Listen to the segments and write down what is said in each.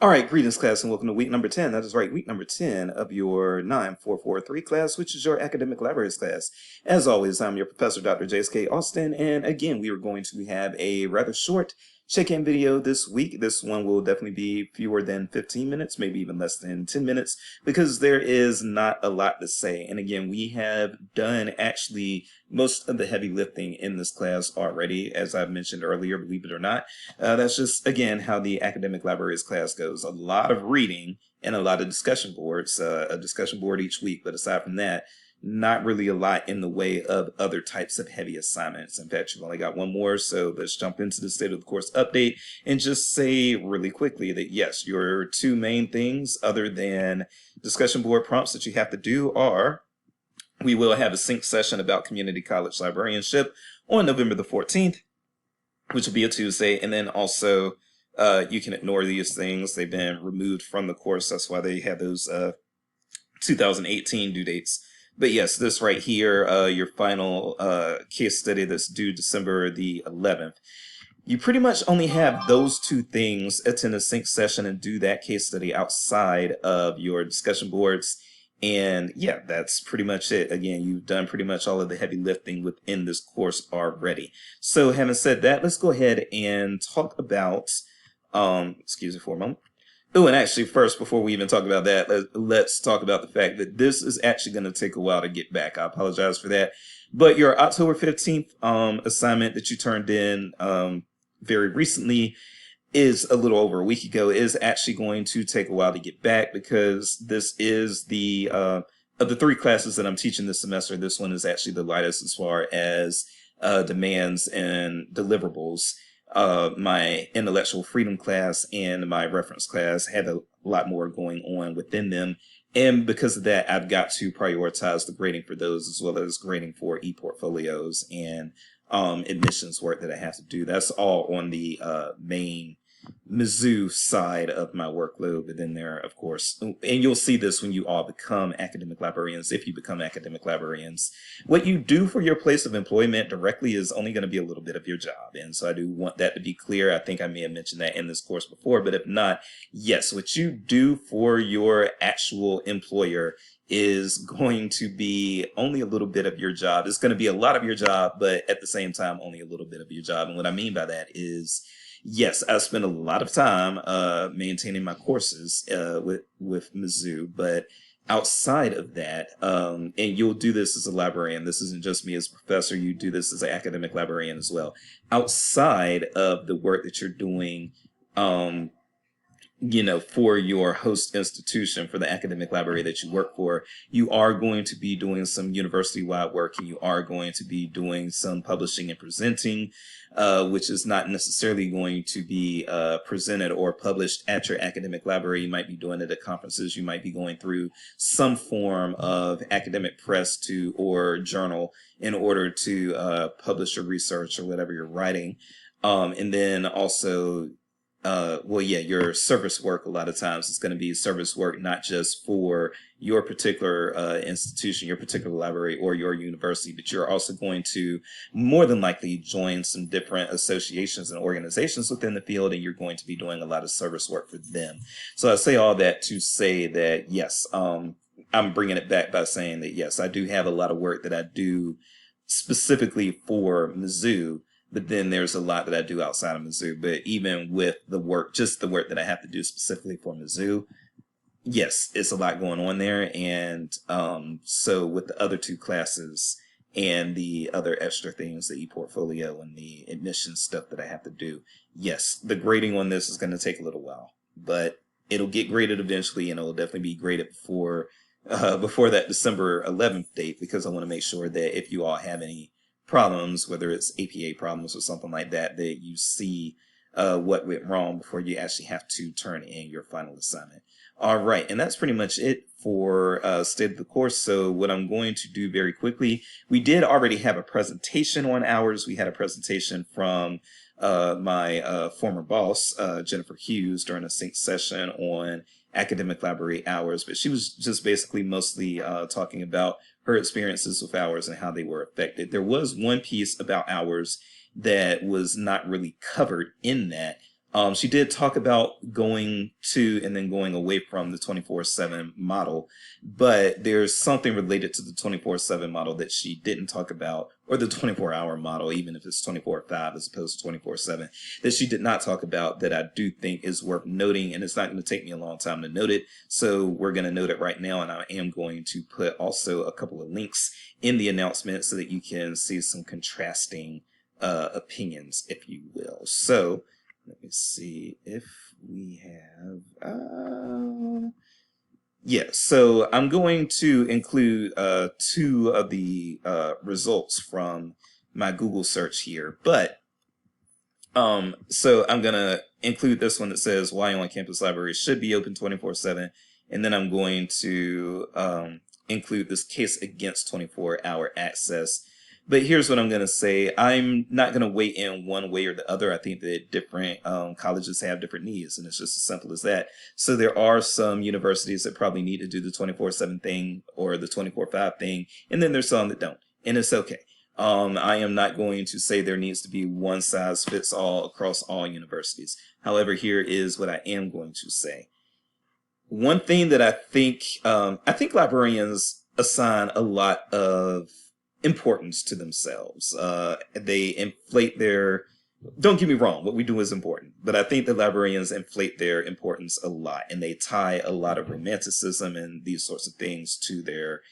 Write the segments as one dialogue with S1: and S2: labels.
S1: All right, greetings, class, and welcome to week number 10. That is right, week number 10 of your 9443 class, which is your academic libraries class. As always, I'm your professor, Dr. J.S.K. Austin, and again, we are going to have a rather short check-in video this week. This one will definitely be fewer than 15 minutes, maybe even less than 10 minutes, because there is not a lot to say. And again, we have done actually most of the heavy lifting in this class already, as I've mentioned earlier, believe it or not. That's just, again, how the academic libraries class goes. A lot of reading and a lot of discussion boards, a discussion board each week. But aside from that, not really a lot in the way of other types of heavy assignments. In fact, you've only got one more, so let's jump into the state of the course update and just say really quickly that yes, your two main things other than discussion board prompts that you have to do are: we will have a sync session about community college librarianship on November the 14th, which will be a Tuesday, and then also you can ignore these things. They've been removed from the course. That's why they have those 2018 due dates. But yes, this right here, your final case study that's due December the 11th. You pretty much only have those two things: attend a sync session and do that case study outside of your discussion boards. And yeah, that's pretty much it. Again, you've done pretty much all of the heavy lifting within this course already. So having said that, let's go ahead and talk about, excuse me for a moment. Oh, and actually first, before we even talk about that, let's talk about the fact that this is actually going to take a while to get back. I apologize for that. But your October 15th assignment that you turned in very recently is a little over a week ago, is actually going to take a while to get back, because this is the of the three classes that I'm teaching this semester, this one is actually the lightest as far as demands and deliverables. My intellectual freedom class and my reference class had a lot more going on within them. And because of that, I've got to prioritize the grading for those, as well as grading for e-portfolios and admissions work that I have to do. That's all on the main Mizzou side of my workload. But then there, of course, and you'll see this when you all become academic librarians, if you become academic librarians, what you do for your place of employment directly is only going to be a little bit of your job. And so I do want that to be clear. I think I may have mentioned that in this course before, but if not, yes, what you do for your actual employer is going to be only a little bit of your job. It's going to be a lot of your job, but at the same time, only a little bit of your job. And what I mean by that is, yes, I spend a lot of time maintaining my courses with Mizzou, but outside of that, and you'll do this as a librarian, this isn't just me as a professor, you do this as an academic librarian as well. Outside of the work that you're doing, for your host institution, for the academic library that you work for, you are going to be doing some university-wide work, and you are going to be doing some publishing and presenting, which is not necessarily going to be presented or published at your academic library. You might be doing it at conferences. You might be going through some form of academic press or journal in order to publish your research or whatever you're writing. And then also, your service work, a lot of times it's going to be service work, not just for your particular institution, your particular library, or your university, but you're also going to more than likely join some different associations and organizations within the field, and you're going to be doing a lot of service work for them. So I say all that to say that, yes, I'm bringing it back by saying that, yes, I do have a lot of work that I do specifically for Mizzou. But then there's a lot that I do outside of Mizzou. But even with the work, just the work that I have to do specifically for Mizzou, yes, it's a lot going on there. And so with the other two classes and the other extra things, the e-portfolio and the admission stuff that I have to do, yes, the grading on this is going to take a little while. But it'll get graded eventually, and it'll definitely be graded before that December 11th date, because I want to make sure that if you all have any problems, whether it's APA problems or something like that, that you see what went wrong before you actually have to turn in your final assignment. All right, and that's pretty much it for state of the course. So what I'm going to do very quickly, we did already have a presentation on hours. We had a presentation from my former boss, Jennifer Hughes, during a sync session on academic library hours, but she was just basically mostly talking about her experiences with hours and how they were affected. There was one piece about hours that was not really covered in that, She did talk about going to and then going away from the 24/7 model, but there's something related to the 24/7 model that she didn't talk about, or the 24-hour model, even if it's 24/5 as opposed to 24/7, that she did not talk about that I do think is worth noting, and it's not going to take me a long time to note it, so we're going to note it right now, and I am going to put also a couple of links in the announcement so that you can see some contrasting opinions, if you will. So, let me see if we have. Yeah, so I'm going to include two of the results from my Google search here, but so I'm gonna include this one that says why on-campus libraries should be open 24/7, and then I'm going to include this case against 24-hour access. But here's what I'm going to say. I'm not going to weigh in one way or the other. I think that different colleges have different needs, and it's just as simple as that. So there are some universities that probably need to do the 24/7 thing or the 24/5 thing, and then there's some that don't, and it's okay. I am not going to say there needs to be one size fits all across all universities. However, here is what I am going to say. One thing that I think librarians assign a lot of importance to themselves. They inflate their, don't get me wrong, what we do is important, but I think the librarians inflate their importance a lot, and they tie a lot of romanticism and these sorts of things to their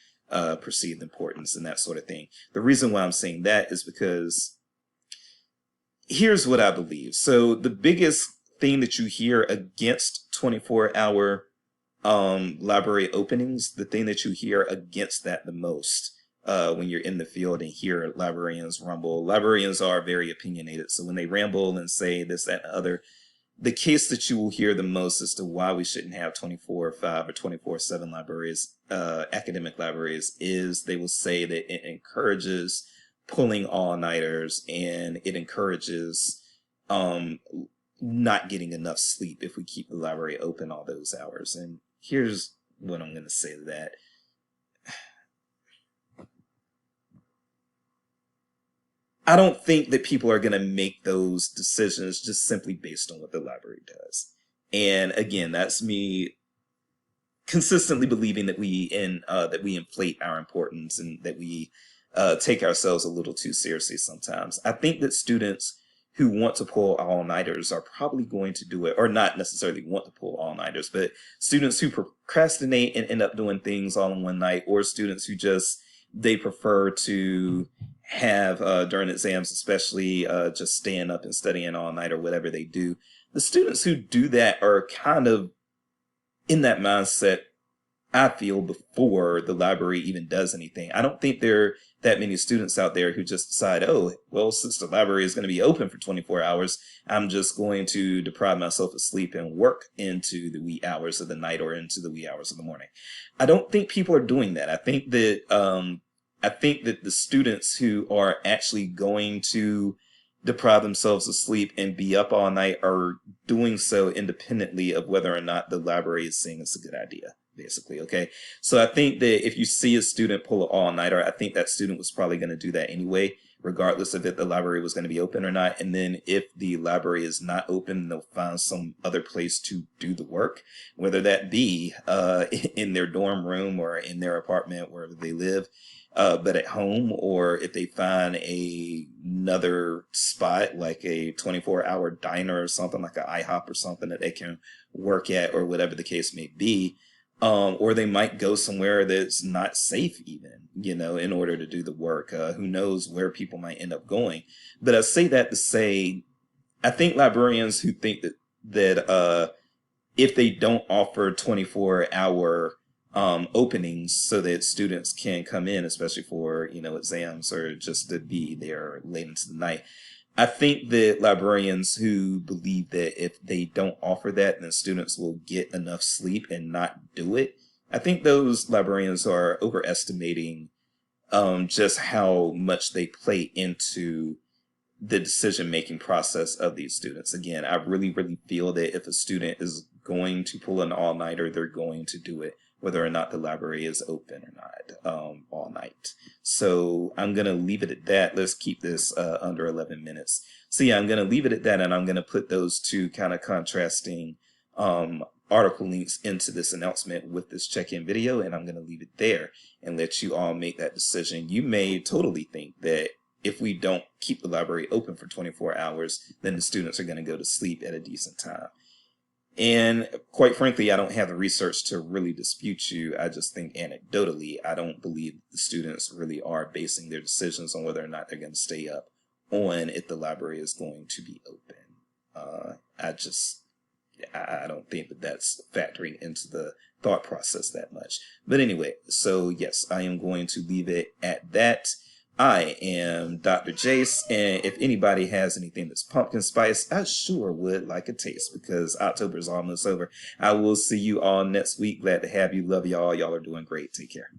S1: perceived importance and that sort of thing. The reason why I'm saying that is because here's what I believe. So the biggest thing that you hear against 24-hour library openings, the thing that you hear against that the most when you're in the field and hear librarians rumble. Librarians are very opinionated, so when they ramble and say this, that, and the other, the case that you will hear the most as to why we shouldn't have 24/5 or 24/7 libraries, academic libraries, is they will say that it encourages pulling all-nighters and it encourages not getting enough sleep if we keep the library open all those hours. And here's what I'm going to say to that. I don't think that people are going to make those decisions just simply based on what the library does. And again, that's me consistently believing that we inflate our importance and that we take ourselves a little too seriously sometimes. I think that students who want to pull all-nighters are probably going to do it, or not necessarily want to pull all-nighters, but students who procrastinate and end up doing things all in one night, or students who they prefer to have during exams, especially just staying up and studying all night or whatever they do. The students who do that are kind of in that mindset, I feel, before the library even does anything. I don't think there are that many students out there who just decide, oh, well, since the library is going to be open for 24 hours, I'm just going to deprive myself of sleep and work into the wee hours of the night or into the wee hours of the morning. I don't think people are doing that. I think that the students who are actually going to deprive themselves of sleep and be up all night are doing so independently of whether or not the library is saying it's a good idea, basically. Okay. So I think that if you see a student pull an all-nighter, I think that student was probably going to do that anyway, regardless of if the library was going to be open or not. And then if the library is not open, they'll find some other place to do the work, whether that be in their dorm room or in their apartment, wherever they live. But at home, or if they find another spot like a 24-hour diner or something like an IHOP or something that they can work at, or whatever the case may be, or they might go somewhere that's not safe even, in order to do the work. Who knows where people might end up going. But I say that to say, I think librarians who think that if they don't offer 24-hour openings so that students can come in, especially for exams or just to be there late into the night, I think that librarians who believe that if they don't offer that, then students will get enough sleep and not do it, I think those librarians are overestimating just how much they play into the decision-making process of these students. Again, I really, really feel that if a student is going to pull an all-nighter, they're going to do it whether or not the library is open or not all night. So I'm going to leave it at that. Let's keep this under 11 minutes. So yeah, I'm going to leave it at that, and I'm going to put those two kind of contrasting article links into this announcement with this check-in video, and I'm going to leave it there and let you all make that decision. You may totally think that if we don't keep the library open for 24 hours, then the students are going to go to sleep at a decent time. And quite frankly, I don't have the research to really dispute you. I just think anecdotally, I don't believe the students really are basing their decisions on whether or not they're going to stay up on if the library is going to be open. I don't think that that's factoring into the thought process that much. But anyway, so yes, I am going to leave it at that. I am Dr. Jace, and if anybody has anything that's pumpkin spice, I sure would like a taste, because October is almost over. I will see you all next week. Glad to have you. Love y'all. Y'all are doing great. Take care.